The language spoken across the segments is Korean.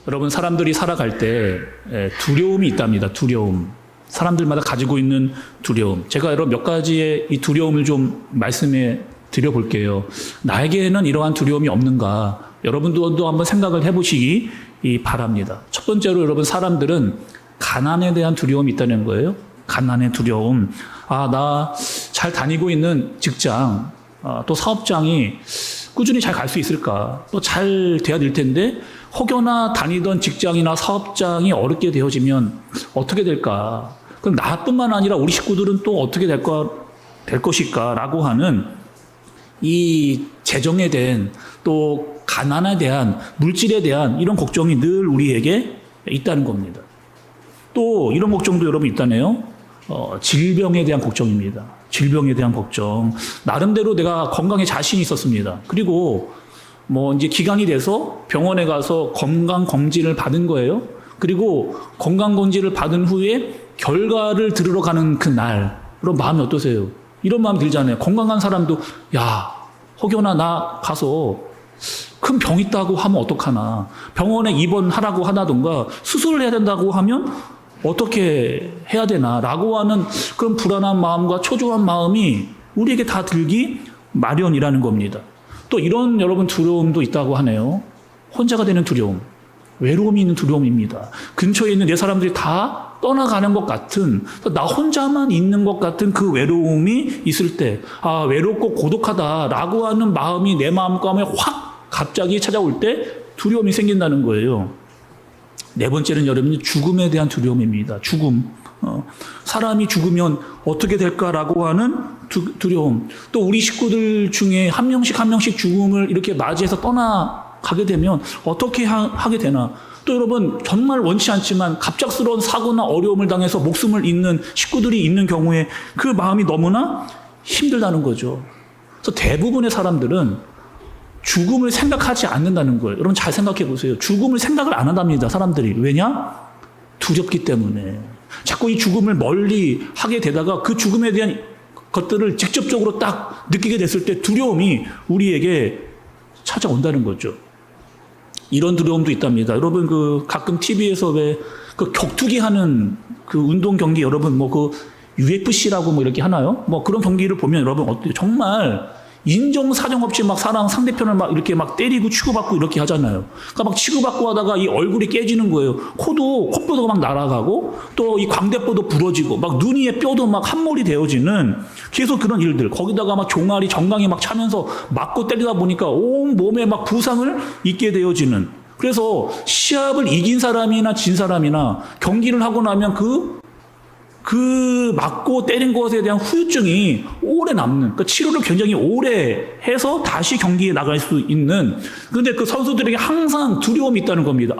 여러분, 사람들이 살아갈 때 두려움이 있답니다. 두려움. 사람들마다 가지고 있는 두려움. 제가 여러분 몇 가지의 이 두려움을 좀 말씀해 드려볼게요. 나에게는 이러한 두려움이 없는가? 여러분도 한번 생각을 해보시기 바랍니다. 첫 번째로 여러분, 사람들은 가난에 대한 두려움이 있다는 거예요. 가난의 두려움. 나 잘 다니고 있는 직장, 또 사업장이 꾸준히 잘 갈 수 있을까? 또 잘 돼야 될 텐데 혹여나 다니던 직장이나 사업장이 어렵게 되어지면 어떻게 될까? 그럼 나뿐만 아니라 우리 식구들은 또 어떻게 될 것일까라고 하는 이 재정에 대한, 또 가난에 대한, 물질에 대한 이런 걱정이 늘 우리에게 있다는 겁니다. 또 이런 걱정도 여러분 있다네요. 질병에 대한 걱정입니다. 질병에 대한 걱정. 나름대로 내가 건강에 자신이 있었습니다. 그리고 이제 기간이 돼서 병원에 가서 건강 검진을 받은 거예요. 그리고 건강 검진을 받은 후에 결과를 들으러 가는 그 날, 그럼 마음이 어떠세요? 이런 마음이 들잖아요. 건강한 사람도 혹여나 나 가서 큰 병 있다고 하면 어떡하나, 병원에 입원하라고 하다던가 수술을 해야 된다고 하면 어떻게 해야 되나 라고 하는 그런 불안한 마음과 초조한 마음이 우리에게 다 들기 마련이라는 겁니다. 또 이런 여러분 두려움도 있다고 하네요. 혼자가 되는 두려움, 외로움이 있는 두려움입니다. 근처에 있는 내 사람들이 다 떠나가는 것 같은, 나 혼자만 있는 것 같은 그 외로움이 있을 때, 외롭고 고독하다라고 하는 마음이 내 마음감에 확 갑자기 찾아올 때 두려움이 생긴다는 거예요. 네 번째는 여러분, 죽음에 대한 두려움입니다. 죽음. 사람이 죽으면 어떻게 될까라고 하는 두려움. 또 우리 식구들 중에 한 명씩 죽음을 이렇게 맞이해서 떠나가게 되면 어떻게 하게 되나. 또 여러분, 정말 원치 않지만 갑작스러운 사고나 어려움을 당해서 목숨을 잃는 식구들이 있는 경우에 그 마음이 너무나 힘들다는 거죠. 그래서 대부분의 사람들은 죽음을 생각하지 않는다는 거예요. 여러분 잘 생각해 보세요. 죽음을 생각을 안 한답니다. 사람들이. 왜냐? 두렵기 때문에. 자꾸 이 죽음을 멀리 하게 되다가 그 죽음에 대한 것들을 직접적으로 딱 느끼게 됐을 때 두려움이 우리에게 찾아온다는 거죠. 이런 두려움도 있답니다. 여러분 가끔 TV에서 왜 그 격투기 하는 그 운동 경기, 여러분 그 UFC라고 이렇게 하나요? 그런 경기를 보면 여러분 어때요? 정말 인정사정 없이 상대편을 이렇게 때리고 치고받고 이렇게 하잖아요. 그러니까 치고받고 하다가 이 얼굴이 깨지는 거예요. 콧뼈도 날아가고, 또 이 광대뼈도 부러지고, 눈 위에 뼈도 함몰이 되어지는 계속 그런 일들. 거기다가 종아리, 정강이 차면서 맞고 때리다 보니까 온 몸에 부상을 입게 되어지는. 그래서 시합을 이긴 사람이나 진 사람이나 경기를 하고 나면 그 맞고 때린 것에 대한 후유증이 오래 남는, 그러니까 치료를 굉장히 오래 해서 다시 경기에 나갈 수 있는. 그런데 그 선수들에게 항상 두려움이 있다는 겁니다.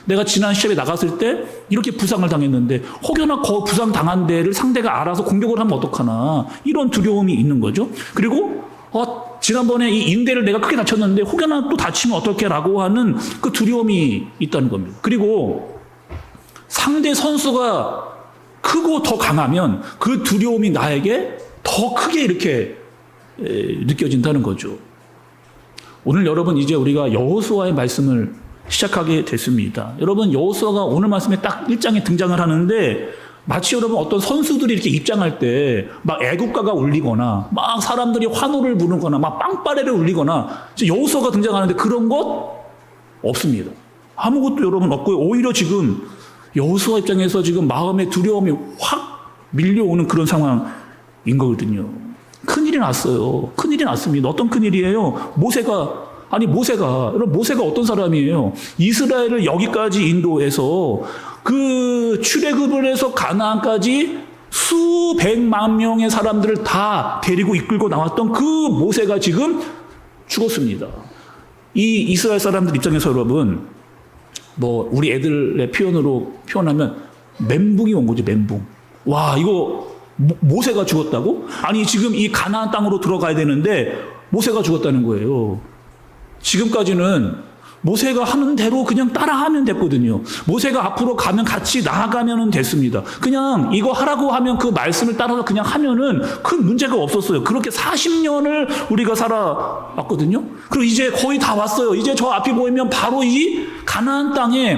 내가 지난 시합에 나갔을 때 이렇게 부상을 당했는데 혹여나 그 부상 당한 데를 상대가 알아서 공격을 하면 어떡하나, 이런 두려움이 있는 거죠. 그리고 지난번에 이 인대를 내가 크게 다쳤는데 혹여나 또 다치면 어떡해라고 하는 그 두려움이 있다는 겁니다. 그리고 상대 선수가 크고 더 강하면 그 두려움이 나에게 더 크게 이렇게 느껴진다는 거죠. 오늘 여러분, 이제 우리가 여호수아의 말씀을 시작하게 됐습니다. 여러분, 여호수아가 오늘 말씀에 딱 1장에 등장을 하는데, 마치 여러분 어떤 선수들이 이렇게 입장할 때 애국가가 울리거나 사람들이 환호를 부르거나 빵빠레를 울리거나, 여호수아가 등장하는데 그런 것 없습니다. 아무것도 여러분 없고요. 오히려 지금 여호수아 입장에서 지금 마음의 두려움이 확 밀려오는 그런 상황인 거거든요. 큰일이 났어요. 큰일이 났습니다. 어떤 큰일이에요? 모세가 여러분, 모세가 어떤 사람이에요? 이스라엘을 여기까지 인도해서 그 출애굽을 해서 가나안까지 수백만 명의 사람들을 다 데리고 이끌고 나왔던 그 모세가 지금 죽었습니다. 이 이스라엘 사람들 입장에서 여러분, 우리 애들의 표현하면 멘붕이 온 거죠, 멘붕. 이거 모세가 죽었다고? 지금 이 가나안 땅으로 들어가야 되는데 모세가 죽었다는 거예요. 지금까지는 모세가 하는 대로 그냥 따라하면 됐거든요. 모세가 앞으로 가면 같이 나아가면 됐습니다. 그냥 이거 하라고 하면 그 말씀을 따라서 그냥 하면은 큰 문제가 없었어요. 그렇게 40년을 우리가 살아왔거든요. 그리고 이제 거의 다 왔어요. 이제 저 앞이 보이면 바로 이 가나안 땅에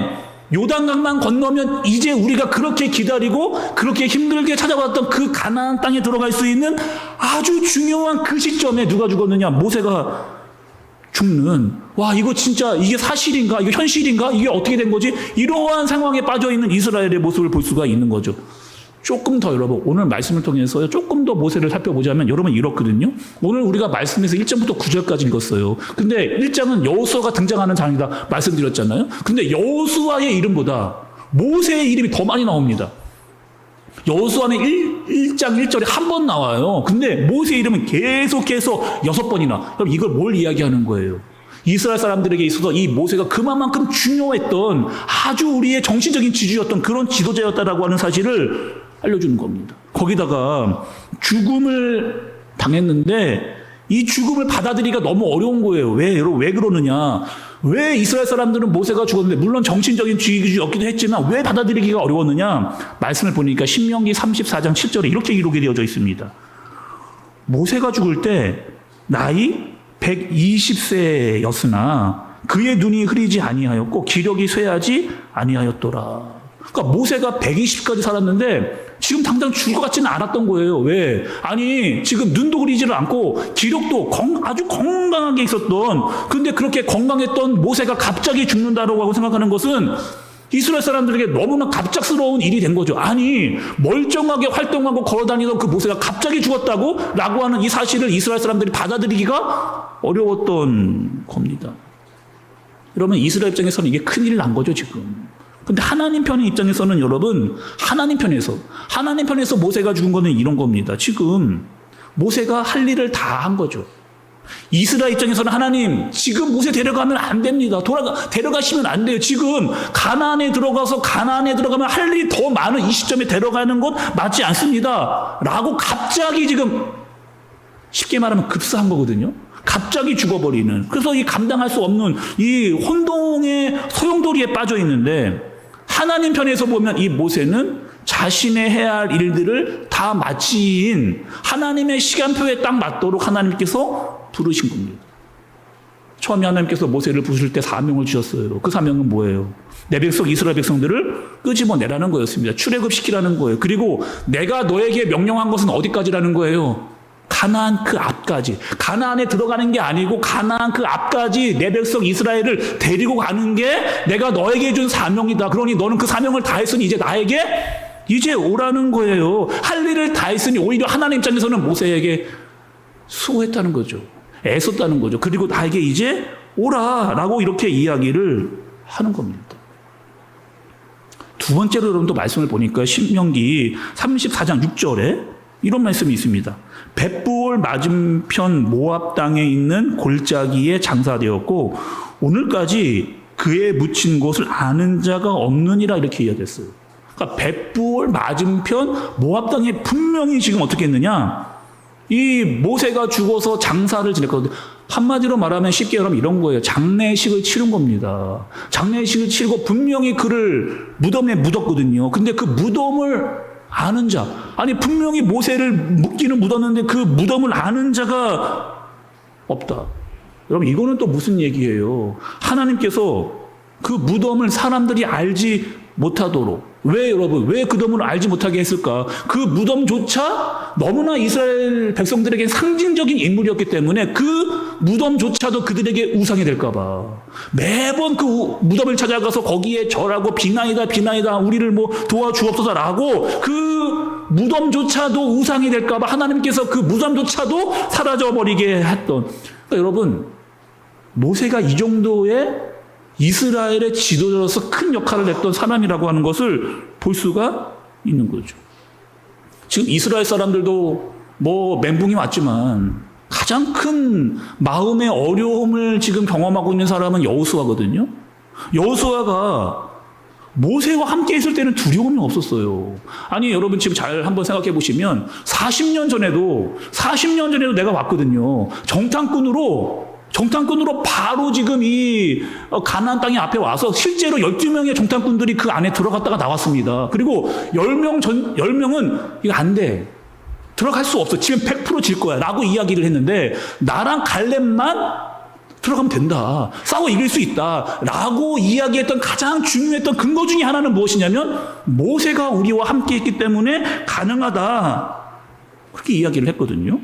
요단강만 건너면 이제 우리가 그렇게 기다리고 그렇게 힘들게 찾아왔던 그 가나안 땅에 들어갈 수 있는 아주 중요한 그 시점에 누가 죽었느냐? 모세가 죽는, 와, 이거 진짜 이게 사실인가? 이거 현실인가? 이게 어떻게 된 거지? 이러한 상황에 빠져 있는 이스라엘의 모습을 볼 수가 있는 거죠. 조금 더 여러분, 오늘 말씀을 통해서 조금 더 모세를 살펴보자면 여러분 이렇거든요. 오늘 우리가 말씀에서 1장부터 9절까지 읽었어요. 근데 1장은 여호수아가 등장하는 장이다 말씀드렸잖아요. 근데 여호수아의 이름보다 모세의 이름이 더 많이 나옵니다. 여호수아는 1장 1절에 한 번 나와요. 근데 모세 이름은 계속해서 6번이나. 그럼 이걸 뭘 이야기하는 거예요? 이스라엘 사람들에게 있어서 이 모세가 그만큼 중요했던 아주 우리의 정신적인 지주였던 그런 지도자였다라고 하는 사실을 알려주는 겁니다. 거기다가 죽음을 당했는데 이 죽음을 받아들이기가 너무 어려운 거예요. 왜 그러느냐? 왜 이스라엘 사람들은 모세가 죽었는데, 물론 정신적인 지주였기도 했지만 왜 받아들이기가 어려웠느냐? 말씀을 보니까 신명기 34장 7절에 이렇게 기록이 되어져 있습니다. 모세가 죽을 때 나이 120세였으나 그의 눈이 흐리지 아니하였고 기력이 쇠하지 아니하였더라. 그러니까 모세가 120까지 살았는데 지금 당장 죽을 것 같지는 않았던 거예요. 왜? 아니, 지금 눈도 흐리지를 않고 기력도 아주 건강하게 있었던, 근데 그렇게 건강했던 모세가 갑자기 죽는다라고 하고 생각하는 것은 이스라엘 사람들에게 너무나 갑작스러운 일이 된 거죠. 아니, 멀쩡하게 활동하고 걸어다니던 그 모세가 갑자기 죽었다고? 라고 하는 이 사실을 이스라엘 사람들이 받아들이기가 어려웠던 겁니다. 여러분, 이스라엘 입장에서는 이게 큰일 난 거죠, 지금. 근데 하나님 편의 입장에서는 여러분, 하나님 편에서 모세가 죽은 거는 이런 겁니다. 지금 모세가 할 일을 다 한 거죠. 이스라엘 입장에서는 하나님, 지금 모세 데려가면 안 됩니다. 데려가시면 안 돼요. 지금 가나안에 들어가면 할 일이 더 많은 이 시점에 데려가는 것 맞지 않습니다. 라고 갑자기 지금 쉽게 말하면 급사한 거거든요. 갑자기 죽어버리는. 그래서 이 감당할 수 없는 이 혼동의 소용돌이에 빠져 있는데, 하나님 편에서 보면 이 모세는 자신의 해야 할 일들을 다 마친 하나님의 시간표에 딱 맞도록 하나님께서 부르신 겁니다. 처음에 하나님께서 모세를 부르실 때 사명을 주셨어요. 그 사명은 뭐예요? 내 백성 이스라엘 백성들을 끄집어내라는 거였습니다. 출애굽시키라는 거예요. 그리고 내가 너에게 명령한 것은 어디까지라는 거예요? 가나안 그 앞까지. 가나안에 들어가는 게 아니고 가나안 그 앞까지 내 백성 이스라엘을 데리고 가는 게 내가 너에게 준 사명이다. 그러니 너는 그 사명을 다 했으니 이제 나에게 이제 오라는 거예요. 할 일을 다 했으니 오히려 하나님 입장에서는 모세에게 수고했다는 거죠. 애썼다는 거죠. 그리고 나에게 이제 오라라고 이렇게 이야기를 하는 겁니다. 두 번째로 여러분도 말씀을 보니까 신명기 34장 6절에 이런 말씀이 있습니다. 벳부올 맞은편 모압 땅에 있는 골짜기에 장사되었고 오늘까지 그에 묻힌 곳을 아는 자가 없느니라 이렇게 이야기했어요. 그러니까 벳부올 맞은편 모압 땅에 분명히 지금 어떻게 했느냐? 이 모세가 죽어서 장사를 지냈거든요. 한마디로 말하면 쉽게 말하면 이런 거예요. 장례식을 치른 겁니다. 장례식을 치르고 분명히 그를 무덤에 묻었거든요. 근데 그 무덤을 아는 자, 아니 분명히 모세를 묻기는 묻었는데 그 무덤을 아는 자가 없다. 여러분 이거는 또 무슨 얘기예요? 하나님께서 그 무덤을 사람들이 알지 못하도록, 왜 여러분 왜 그 무덤을 알지 못하게 했을까? 그 무덤조차 너무나 이스라엘 백성들에게 상징적인 인물이었기 때문에 그 무덤조차도 그들에게 우상이 될까 봐 매번 그 무덤을 찾아가서 거기에 절하고 비나이다 우리를 뭐 도와주옵소서라고 그 무덤조차도 우상이 될까 봐 하나님께서 그 무덤조차도 사라져 버리게 했던. 그러니까 여러분 모세가 이 정도의 이스라엘의 지도자로서 큰 역할을 했던 사람이라고 하는 것을 볼 수가 있는 거죠. 지금 이스라엘 사람들도 뭐 멘붕이 왔지만 가장 큰 마음의 어려움을 지금 경험하고 있는 사람은 여호수아거든요. 여호수아가 모세와 함께 있을 때는 두려움이 없었어요. 아니 여러분 지금 잘 한번 생각해 보시면 40년 전에도 내가 왔거든요. 정탐꾼으로 정탐꾼으로 바로 지금 이 가나안 땅에 앞에 와서 실제로 12명의 정탐꾼들이 그 안에 들어갔다가 나왔습니다. 그리고 10명은 이거 안 돼. 들어갈 수 없어. 지금 100% 질 거야. 라고 이야기를 했는데 나랑 갈렙만 들어가면 된다. 싸워 이길 수 있다. 라고 이야기했던 가장 중요했던 근거 중에 하나는 무엇이냐면 모세가 우리와 함께 있기 때문에 가능하다. 그렇게 이야기를 했거든요.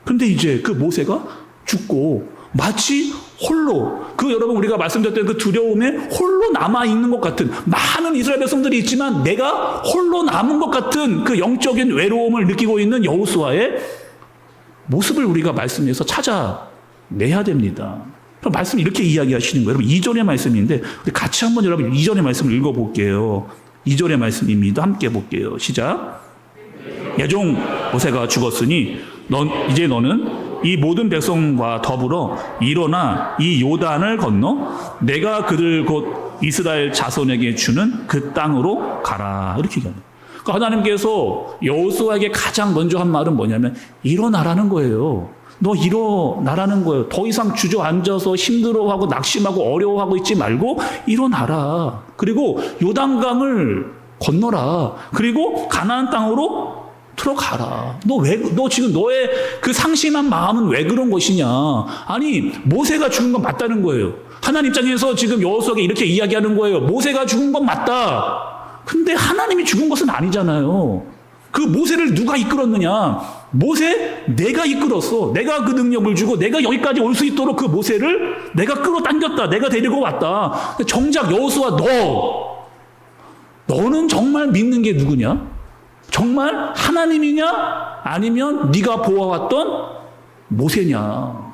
근데 이제 그 모세가 죽고 마치 홀로 여러분 우리가 말씀드렸던 그 두려움에 홀로 남아있는 것 같은 많은 이스라엘 백성들이 있지만 내가 홀로 남은 것 같은 그 영적인 외로움을 느끼고 있는 여호수아의 모습을 우리가 말씀에서 찾아내야 됩니다. 그럼 말씀 이렇게 이야기하시는 거예요. 여러분 2절의 말씀인데 우리 같이 한번 여러분 2절의 말씀을 읽어볼게요. 2절의 말씀입니다. 함께 볼게요. 시작. 내 종 모세가 죽었으니 이제 너는 이 모든 백성과 더불어 일어나 이 요단을 건너 내가 그들 곧 이스라엘 자손에게 주는 그 땅으로 가라. 이렇게 얘기합니다. 그러니까 하나님께서 여호수아에게 가장 먼저 한 말은 뭐냐면 일어나라는 거예요. 너 일어나라는 거예요. 더 이상 주저앉아서 힘들어하고 낙심하고 어려워하고 있지 말고 일어나라. 그리고 요단강을 건너라. 그리고 가나안 땅으로 들어가라. 너 지금 너의 그 상심한 마음은 왜 그런 것이냐? 아니, 모세가 죽은 건 맞다는 거예요. 하나님 입장에서 지금 여호수아에게 이렇게 이야기하는 거예요. 모세가 죽은 건 맞다. 근데 하나님이 죽은 것은 아니잖아요. 그 모세를 누가 이끌었느냐? 모세, 내가 이끌었어. 내가 그 능력을 주고 내가 여기까지 올 수 있도록 그 모세를 내가 끌어당겼다. 내가 데리고 왔다. 정작 여호수아 너는 정말 믿는 게 누구냐? 정말 하나님이냐? 아니면 네가 보아왔던 모세냐?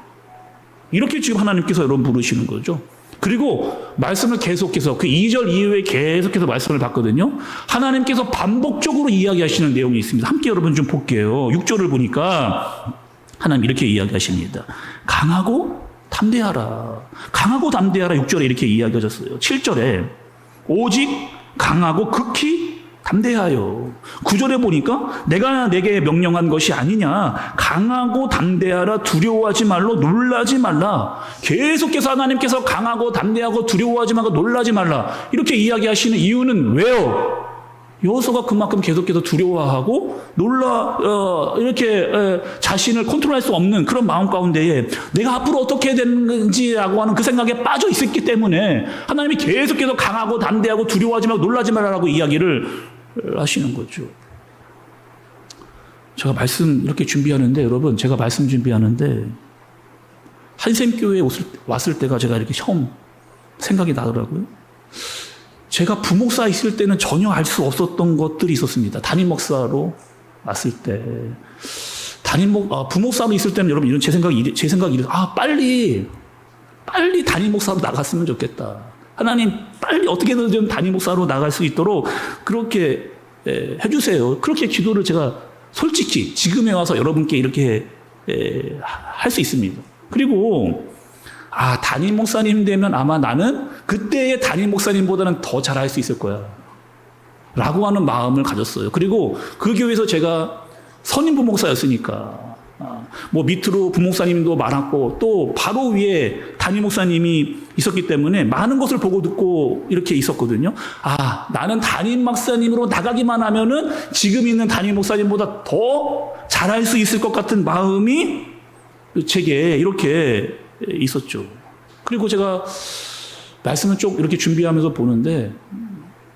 이렇게 지금 하나님께서 여러분 부르시는 거죠. 그리고 말씀을 계속해서 그 2절 이후에 계속해서 말씀을 봤거든요. 하나님께서 반복적으로 이야기하시는 내용이 있습니다. 함께 여러분 좀 볼게요. 6절을 보니까 하나님 이렇게 이야기하십니다. 강하고 담대하라. 강하고 담대하라 6절에 이렇게 이야기하셨어요. 7절에 오직 강하고 극히 담대하여. 9절에 보니까 내가 내게 명령한 것이 아니냐. 강하고 담대하라. 두려워하지 말고 놀라지 말라. 계속해서 하나님께서 강하고 담대하고 두려워하지 말고 놀라지 말라. 이렇게 이야기하시는 이유는 왜요? 여호수아가 그만큼 계속해서 두려워하고 이렇게 자신을 컨트롤할 수 없는 그런 마음 가운데에 내가 앞으로 어떻게 해야 되는지라고 하는 그 생각에 빠져 있었기 때문에 하나님이 계속해서 강하고 담대하고 두려워하지 말고 놀라지 말라라고 이야기를 하시는 거죠. 제가 말씀 이렇게 준비하는데 여러분 제가 말씀 준비하는데 한샘교회에 왔을 때가 제가 이렇게 처음 생각이 나더라고요. 제가 부목사 있을 때는 전혀 알 수 없었던 것들이 있었습니다. 담임 목사로 왔을 때. 부목사로 있을 때는 여러분 이런 제 생각이 이래서 빨리 담임 목사로 나갔으면 좋겠다. 하나님 빨리 어떻게든 좀 담임 목사로 나갈 수 있도록 그렇게 해주세요. 그렇게 기도를 제가 솔직히 지금에 와서 여러분께 이렇게 할 수 있습니다. 그리고 담임 목사님 되면 아마 나는 그때의 담임 목사님보다는 더 잘할 수 있을 거야. 라고 하는 마음을 가졌어요. 그리고 그 교회에서 제가 선임 부목사였으니까, 밑으로 부목사님도 많았고, 또 바로 위에 담임 목사님이 있었기 때문에 많은 것을 보고 듣고 이렇게 있었거든요. 나는 담임 목사님으로 나가기만 하면은 지금 있는 담임 목사님보다 더 잘할 수 있을 것 같은 마음이 제게 이렇게 있었죠. 그리고 제가 말씀을 쭉 이렇게 준비하면서 보는데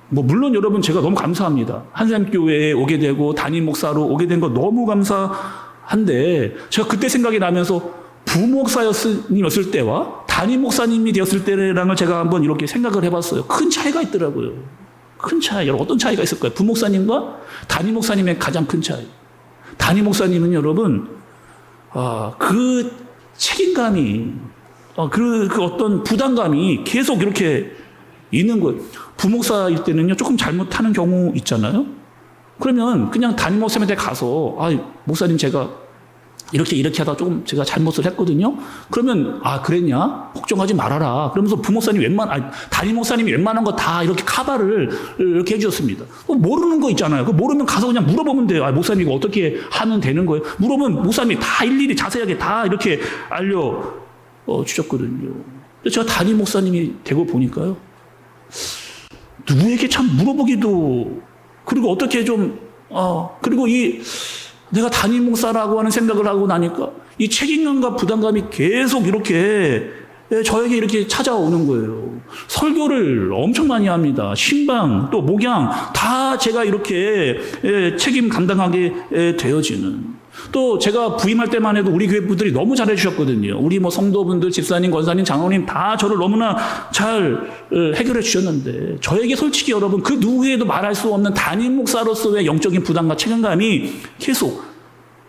물론 여러분 제가 너무 감사합니다. 한샘교회에 오게 되고 담임 목사로 오게 된 거 너무 감사한데 제가 그때 생각이 나면서 부목사님이었을 때와 담임 목사님이 되었을 때랑을 제가 한번 이렇게 생각을 해봤어요. 큰 차이가 있더라고요. 큰 차이. 여러분 어떤 차이가 있을까요? 부목사님과 담임 목사님의 가장 큰 차이. 담임 목사님은 여러분 그 책임감이 그 어떤 부담감이 계속 이렇게 있는 거예요. 부목사일 때는요 조금 잘못하는 경우 있잖아요. 그러면 그냥 담임 목사님한테 가서 목사님 제가 이렇게 하다 조금 제가 잘못을 했거든요. 그러면 그랬냐? 걱정하지 말아라. 그러면서 담임 목사님이 웬만한 거 다 이렇게 카바를 이렇게 해주셨습니다. 모르는 거 있잖아요. 모르면 가서 그냥 물어보면 돼요. 목사님 이거 어떻게 하면 되는 거예요? 물어보면 목사님이 다 일일이 자세하게 다 이렇게 주셨거든요. 근데 제가 담임 목사님이 되고 보니까요. 누구에게 참 물어보기도, 그리고 어떻게 좀, 그리고 내가 담임 목사라고 하는 생각을 하고 나니까 이 책임감과 부담감이 계속 이렇게 저에게 이렇게 찾아오는 거예요. 설교를 엄청 많이 합니다. 신방, 또 목양, 다 제가 이렇게 책임 감당하게 되어지는. 또 제가 부임할 때만 해도 우리 교회 분들이 너무 잘해 주셨거든요. 우리 성도분들, 집사님, 권사님, 장로님 다 저를 너무나 잘 해결해 주셨는데, 저에게 솔직히 여러분 그 누구에도 말할 수 없는 담임 목사로서의 영적인 부담과 책임감이 계속,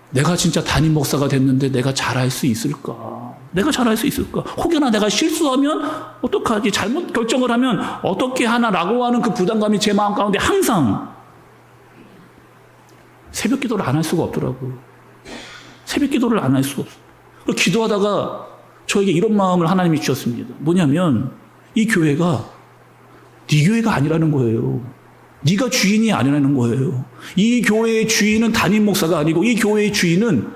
내가 진짜 담임 목사가 됐는데 내가 잘할 수 있을까? 내가 잘할 수 있을까? 혹여나 내가 실수하면 어떡하지? 잘못 결정을 하면 어떻게 하나라고 하는 그 부담감이 제 마음 가운데 항상, 새벽 기도를 안 할 수가 없더라고요. 새벽 기도를 안 할 수가 없어요. 기도하다가 저에게 이런 마음을 하나님이 주셨습니다. 뭐냐면 이 교회가 네 교회가 아니라는 거예요. 네가 주인이 아니라는 거예요. 이 교회의 주인은 담임 목사가 아니고 이 교회의 주인은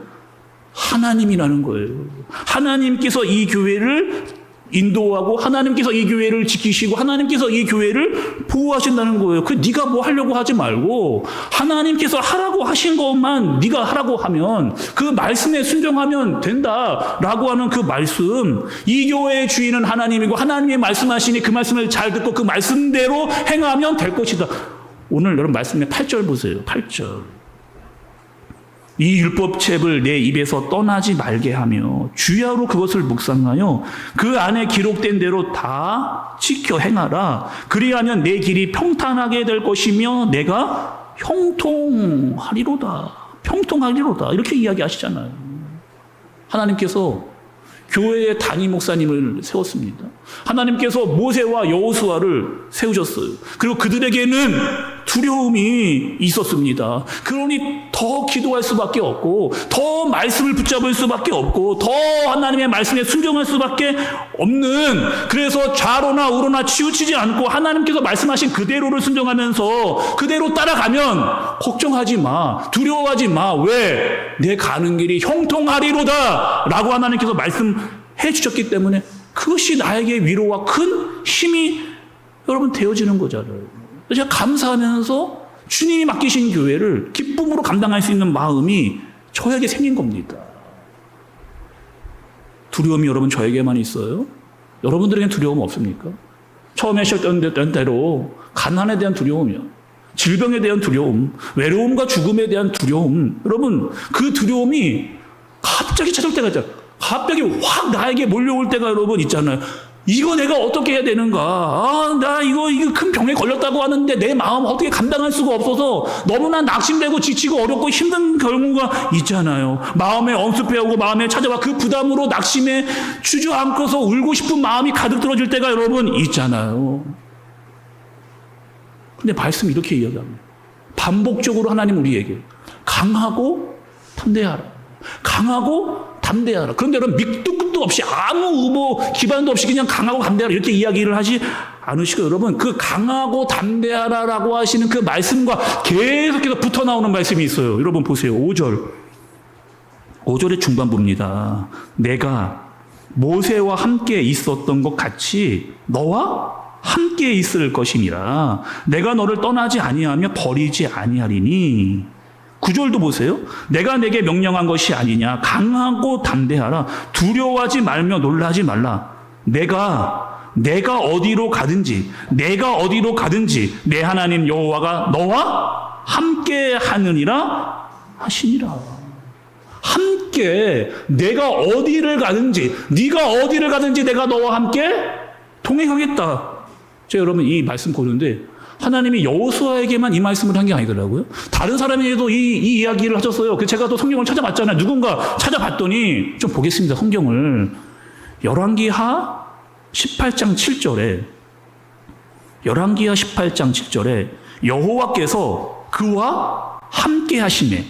하나님이라는 거예요. 하나님께서 이 교회를 인도하고 하나님께서 이 교회를 지키시고 하나님께서 이 교회를 보호하신다는 거예요. 네가 뭐 하려고 하지 말고 하나님께서 하라고 하신 것만 네가 하라고 하면, 그 말씀에 순종하면 된다라고 하는 그 말씀. 이 교회의 주인은 하나님이고 하나님이 말씀하시니 그 말씀을 잘 듣고 그 말씀대로 행하면 될 것이다. 오늘 여러분 말씀의 8절 보세요. 8절. 이 율법책을 내 입에서 떠나지 말게 하며 주야로 그것을 묵상하여 그 안에 기록된 대로 다 지켜 행하라. 그리하면 내 길이 평탄하게 될 것이며 내가 형통하리로다. 평통하리로다. 이렇게 이야기하시잖아요. 하나님께서 교회의 담임 목사님을 세웠습니다. 하나님께서 모세와 여호수아를 세우셨어요. 그리고 그들에게는 두려움이 있었습니다. 그러니 더 기도할 수밖에 없고, 더 말씀을 붙잡을 수밖에 없고, 더 하나님의 말씀에 순종할 수밖에 없는, 그래서 좌로나 우로나 치우치지 않고 하나님께서 말씀하신 그대로를 순종하면서 그대로 따라가면 걱정하지 마, 두려워하지 마. 왜? 내 가는 길이 형통하리로다 라고 하나님께서 말씀해 주셨기 때문에 그것이 나에게 위로와 큰 힘이 여러분 되어지는 거잖아요. 제가 감사하면서 주님이 맡기신 교회를 기쁨으로 감당할 수 있는 마음이 저에게 생긴 겁니다. 두려움이 여러분 저에게만 있어요? 여러분들에겐 두려움 없습니까? 처음에 시작된 대로 가난에 대한 두려움이요, 질병에 대한 두려움, 외로움과 죽음에 대한 두려움, 여러분 그 두려움이 갑자기 찾아올 때가 있잖아요. 갑자기 확 나에게 몰려올 때가 여러분 있잖아요. 이거 내가 어떻게 해야 되는가? 나 이거 큰 병에 걸렸다고 하는데 내 마음 어떻게 감당할 수가 없어서 너무나 낙심되고 지치고 어렵고 힘든 경우가 있잖아요. 마음에 엄습해오고 마음에 찾아와 그 부담으로 낙심에 주저앉고서 울고 싶은 마음이 가득 들어질 때가 여러분 있잖아요. 근데 말씀이 이렇게 이야기합니다. 반복적으로 하나님 우리에게 강하고 담대하라. 강하고 담대하라. 그런데 여러분 밑도 끝도 없이 아무 기반도 없이 그냥 강하고 담대하라 이렇게 이야기를 하지 않으시고, 여러분 그 강하고 담대하라라고 하시는 그 말씀과 계속해서 붙어 나오는 말씀이 있어요. 여러분 보세요. 5절의 중반부입니다. 내가 모세와 함께 있었던 것 같이 너와 함께 있을 것이니라. 내가 너를 떠나지 아니하며 버리지 아니하리니. 9절도 보세요. 내가 내게 명령한 것이 아니냐. 강하고 담대하라. 두려워하지 말며 놀라지 말라. 내가 어디로 가든지 내 하나님 여호와가 너와 함께 하느니라 하시니라. 함께 내가 어디를 가든지 네가 어디를 가든지 내가 너와 함께 동행하겠다. 제가 여러분 이 말씀 보는데 하나님이 여호수아에게만 이 말씀을 한 게 아니더라고요. 다른 사람에게도 이 이야기를 하셨어요. 제가 또 성경을 찾아봤잖아요. 누군가 찾아봤더니 좀 보겠습니다. 성경을. 열왕기하 18장 7절에 여호와께서 그와 함께 하시매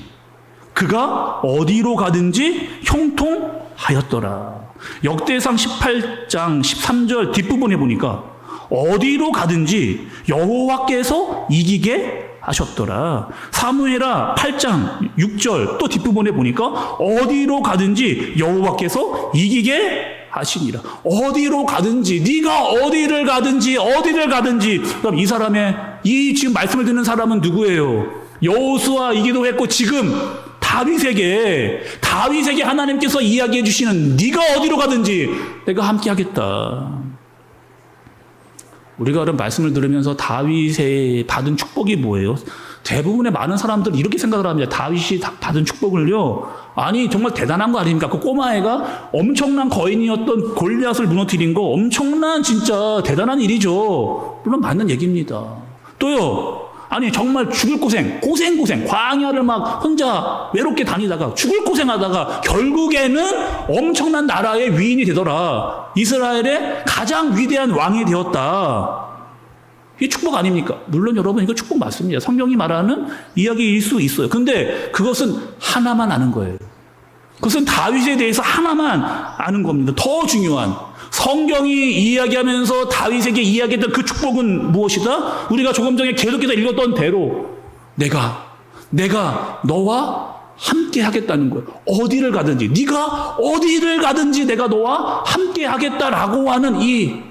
그가 어디로 가든지 형통하였더라. 역대상 18장 13절 뒷부분에 보니까 어디로 가든지 여호와께서 이기게 하셨더라. 사무엘하 8장 6절 또 뒷부분에 보니까 어디로 가든지 여호와께서 이기게 하시니라. 어디로 가든지, 네가 어디를 가든지. 그럼 이 사람의, 이 지금 말씀을 듣는 사람은 누구예요? 여호수아이기도 했고 지금 다윗에게 하나님께서 이야기해 주시는, 네가 어디로 가든지 내가 함께 하겠다. 우리가 그런 말씀을 들으면서 다윗이 받은 축복이 뭐예요? 대부분의 많은 사람들 이렇게 생각을 합니다. 다윗이 받은 축복을요, 아니 정말 대단한 거 아닙니까? 그 꼬마애가 엄청난 거인이었던 골리앗을 무너뜨린 거 엄청난 진짜 대단한 일이죠. 물론 맞는 얘기입니다. 또요, 아니 정말 죽을 고생 광야를 막 혼자 외롭게 다니다가 죽을 고생하다가 결국에는 엄청난 나라의 위인이 되더라. 이스라엘의 가장 위대한 왕이 되었다. 이게 축복 아닙니까? 물론 여러분 이거 축복 맞습니다. 성경이 말하는 이야기일 수 있어요. 근데 그것은 하나만 아는 거예요. 그것은 다윗에 대해서 하나만 아는 겁니다. 더 중요한, 성경이 이야기하면서 다윗에게 이야기했던 그 축복은 무엇이다? 우리가 조금 전에 계속해서 읽었던 대로 내가 너와 함께 하겠다는 거예요. 어디를 가든지, 네가 어디를 가든지 내가 너와 함께 하겠다라고 하는 이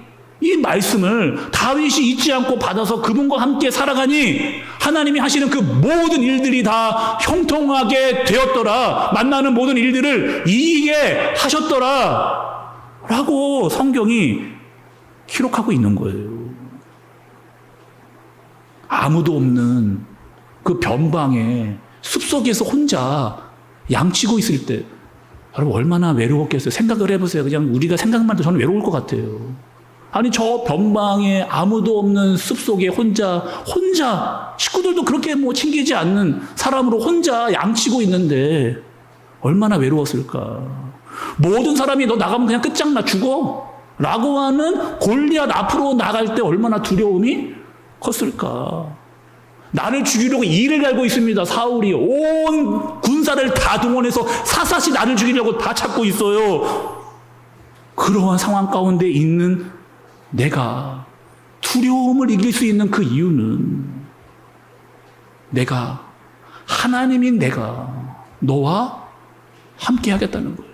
말씀을 다윗이 잊지 않고 받아서 그분과 함께 살아가니 하나님이 하시는 그 모든 일들이 다 형통하게 되었더라. 만나는 모든 일들을 이기게 하셨더라 라고 성경이 기록하고 있는 거예요. 아무도 없는 그 변방에 숲속에서 혼자 양치고 있을 때 여러분 얼마나 외로웠겠어요. 생각을 해보세요. 그냥 우리가 생각만 해도 저는 외로울 것 같아요. 아니 저 변방에 아무도 없는 숲속에 혼자 식구들도 그렇게 뭐 챙기지 않는 사람으로 혼자 양치고 있는데 얼마나 외로웠을까. 모든 사람이 너 나가면 그냥 끝장나 죽어 라고 하는 골리앗 앞으로 나갈 때 얼마나 두려움이 컸을까. 나를 죽이려고 이를 갈고 있습니다. 사울이 온 군사를 다 동원해서 사사시 나를 죽이려고 다 찾고 있어요. 그러한 상황 가운데 있는 내가 두려움을 이길 수 있는 그 이유는 하나님인 내가 너와 함께 하겠다는 거예요.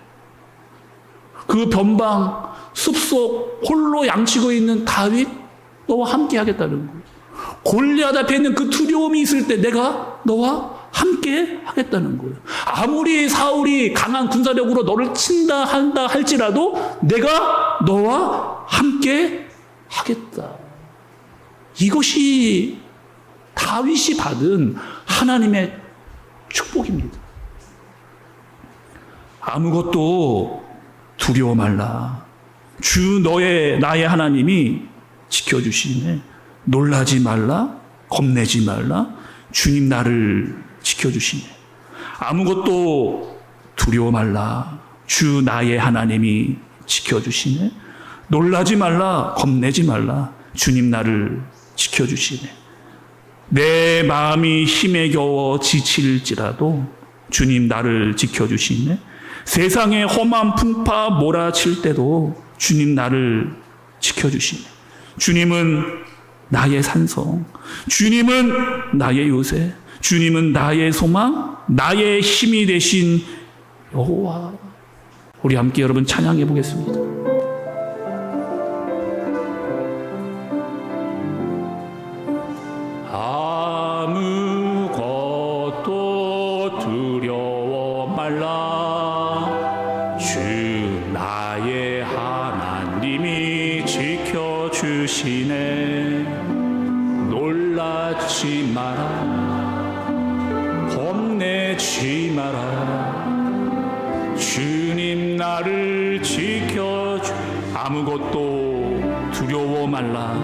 그 변방 숲속 홀로 양치고 있는 다윗, 너와 함께 하겠다는 거예요. 골리앗 앞에 있는 그 두려움이 있을 때 내가 너와 함께 하겠다는 거예요. 아무리 사울이 강한 군사력으로 너를 친다 한다 할지라도 내가 너와 함께 하겠다. 이것이 다윗이 받은 하나님의 축복입니다. 아무것도 두려워 말라. 주 나의 하나님이 지켜주시네. 놀라지 말라. 겁내지 말라. 주님 나를 지켜주시네. 아무것도 두려워 말라. 주 나의 하나님이 지켜주시네. 놀라지 말라. 겁내지 말라. 주님 나를 지켜주시네. 내 마음이 힘에 겨워 지칠지라도 주님 나를 지켜주시네. 세상에 험한 풍파 몰아칠 때도 주님 나를 지켜주시네. 주님은 나의 산성, 주님은 나의 요새, 주님은 나의 소망, 나의 힘이 되신 여호와. 우리 함께 여러분 찬양해 보겠습니다. 아무것도 두려워 말라. 주 나의 하나님이 지켜주시네. 놀라지 마라. 겁내지 마라. 주님 나를 지켜주. 아무것도 두려워 말라.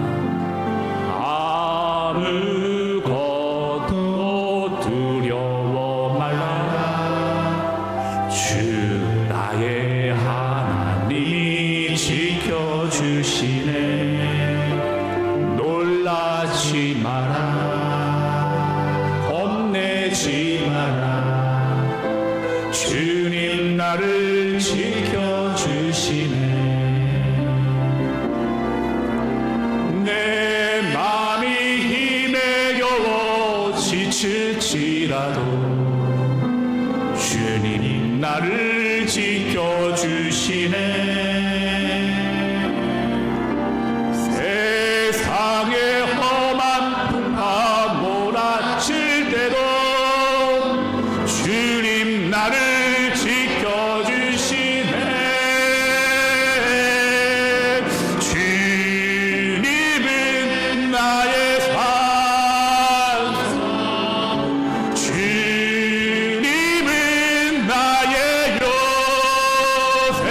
아무것도 두려워 말라. 주 나의 하나님이 지켜주시네. 놀라지 마라. 겁내지 마라. 주님 나를 지켜주시네. 내 맘이 힘에 겨워 나를 지켜주시네. 세상의 험한 풍파 몰아칠 때도 주님 나를 지켜주시네. 주님은 나의 산성, 주님은 나의 요새,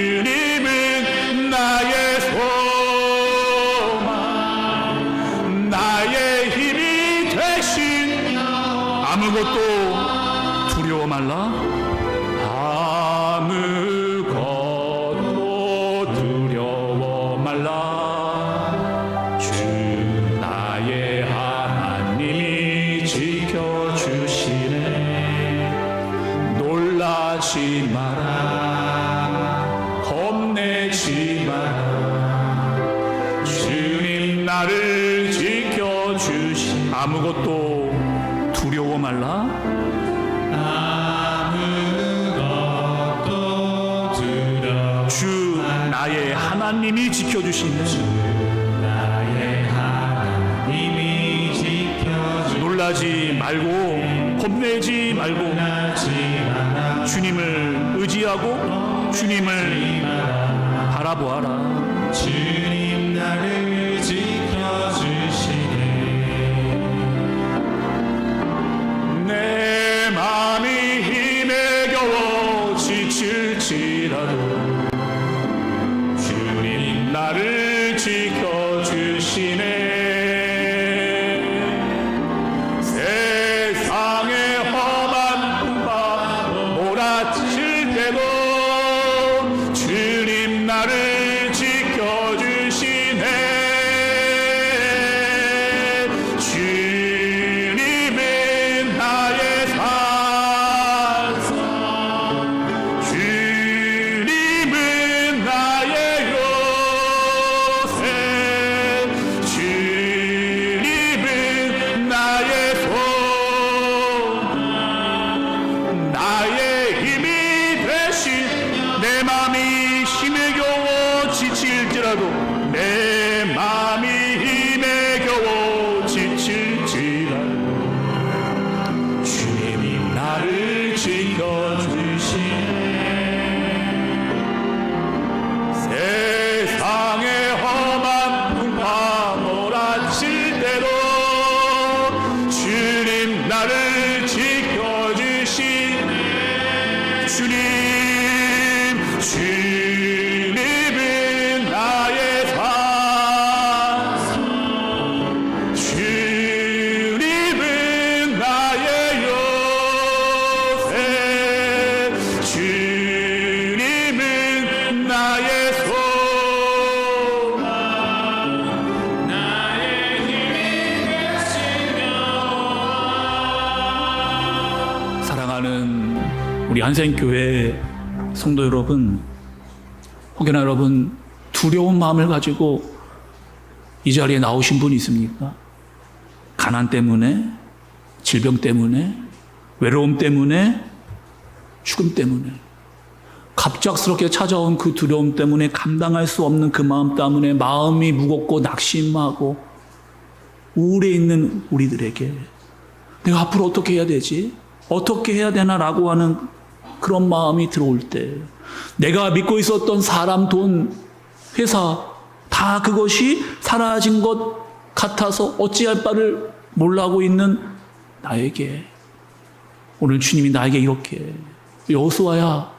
주님은 나의 소망, 나의 힘이 되신, 아무것도 두려워 말라. 아무것도 두려워 말라. 주 나의 하나님이 지켜주시네. 놀라지 마라, 겁내지 마라. 주님 나를 지켜주시. 아무것도 두려워 말라. 아무것도 두려워. 주 나의 하나님이 지켜주시네. 나의 하나님이 지켜주시네. 놀라지 말고 겁내지 말고 놀라지 마라. 주님을 의지하고 주님을 바라보아라. 주님 나를 지켜주시네. 내 마음이 힘에 겨워 지칠지라도 주님 나를 지켜주시네. 세상의 험한 풍파 몰아칠 때도 주님 나를 지켜주시네. 주님은 나의 산성, 주님은 나의 요새, 주님은 나의 소망, 나의 힘이 되신. 내 맘이 힘에 겨워 지칠지라도, 내 맘이 힘에 겨워 지칠지라도 주님이 나를 지켜주시네. 세상의 험한 풍파 몰아칠 때도 주님 나를 지켜주시네. 주님은 나의 산성, 주님은 나의 요새, 주님은 나의 소망, 나의 힘이 되시며. 사랑하는 우리 안생교회 성도 여러분, 혹여나 여러분 두려운 마음을 가지고 이 자리에 나오신 분이 있습니까? 가난 때문에, 질병 때문에, 외로움 때문에, 죽음 때문에, 갑작스럽게 찾아온 그 두려움 때문에 감당할 수 없는 그 마음 때문에 마음이 무겁고 낙심하고 우울해 있는 우리들에게 내가 앞으로 어떻게 해야 되지? 어떻게 해야 되나라고 하는 그런 마음이 들어올 때, 내가 믿고 있었던 사람, 돈, 회사 다 그것이 사라진 것 같아서 어찌할 바를 몰라하고 있는 나에게 오늘 주님이 나에게 이렇게, 여호수아야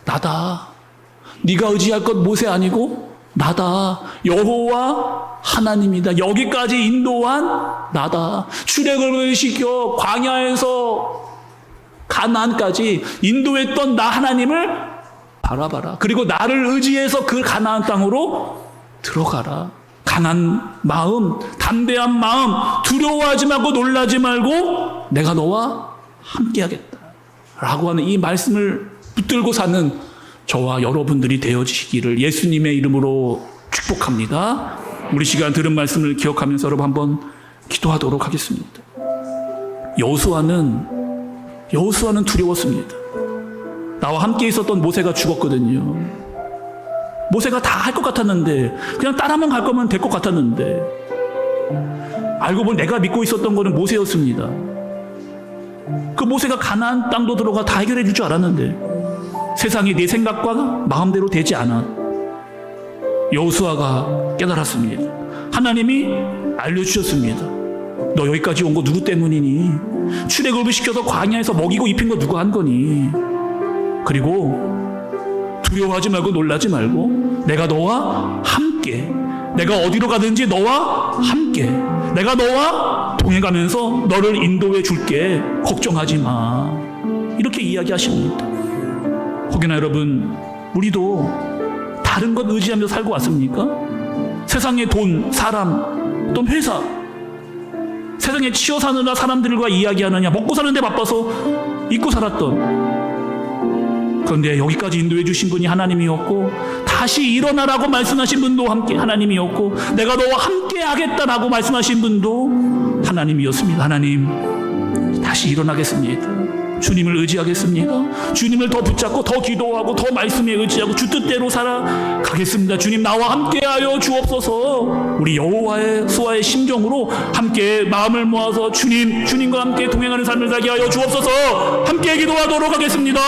나다. 네가 의지할 것 모세 아니고 나다. 여호와 하나님이다. 여기까지 인도한 나다. 출애굽을 시켜 광야에서 가나안까지 인도했던 나 하나님을 바라봐라. 그리고 나를 의지해서 그 가나안 땅으로 들어가라. 강한 마음, 담대한 마음, 두려워하지 말고 놀라지 말고 내가 너와 함께하겠다 라고 하는 이 말씀을 붙들고 사는 저와 여러분들이 되어지시기를 예수님의 이름으로 축복합니다. 우리 시간 들은 말씀을 기억하면서 여러분 한번 기도하도록 하겠습니다. 여호수아는 두려웠습니다. 나와 함께 있었던 모세가 죽었거든요. 모세가 다 할 것 같았는데, 그냥 따라만 갈 거면 될 것 같았는데, 알고 보니 내가 믿고 있었던 거는 모세였습니다. 그 모세가 가나안 땅도 들어가 다 해결해 줄 줄 알았는데 세상이 내 생각과 마음대로 되지 않아. 여호수아가 깨달았습니다. 하나님이 알려주셨습니다. 너 여기까지 온 거 누구 때문이니? 출애굽을 시켜서 광야에서 먹이고 입힌 거 누가 한 거니? 그리고 두려워하지 말고 놀라지 말고 내가 너와 함께, 내가 어디로 가든지 너와 함께, 내가 너와 동행하면서 너를 인도해 줄게. 걱정하지 마. 이렇게 이야기하십니다. 혹여나 여러분, 우리도 다른 것 의지하면서 살고 왔습니까? 세상의 돈, 사람, 또 회사, 세상에 치여 사느라 사람들과 이야기하느냐, 먹고 사는데 바빠서 잊고 살았던, 그런데 여기까지 인도해 주신 분이 하나님이었고, 다시 일어나라고 말씀하신 분도 함께 하나님이었고, 내가 너와 함께 하겠다라고 말씀하신 분도 하나님이었습니다. 하나님, 다시 일어나겠습니다. 주님을 의지하겠습니다. 주님을 더 붙잡고 더 기도하고 더 말씀에 의지하고 주 뜻대로 살아가겠습니다. 주님, 나와 함께하여 주옵소서. 우리 여호와의 수아의 심정으로 함께 마음을 모아서 주님과 함께 동행하는 삶을 살게 하여 주옵소서. 함께 기도하도록 하겠습니다.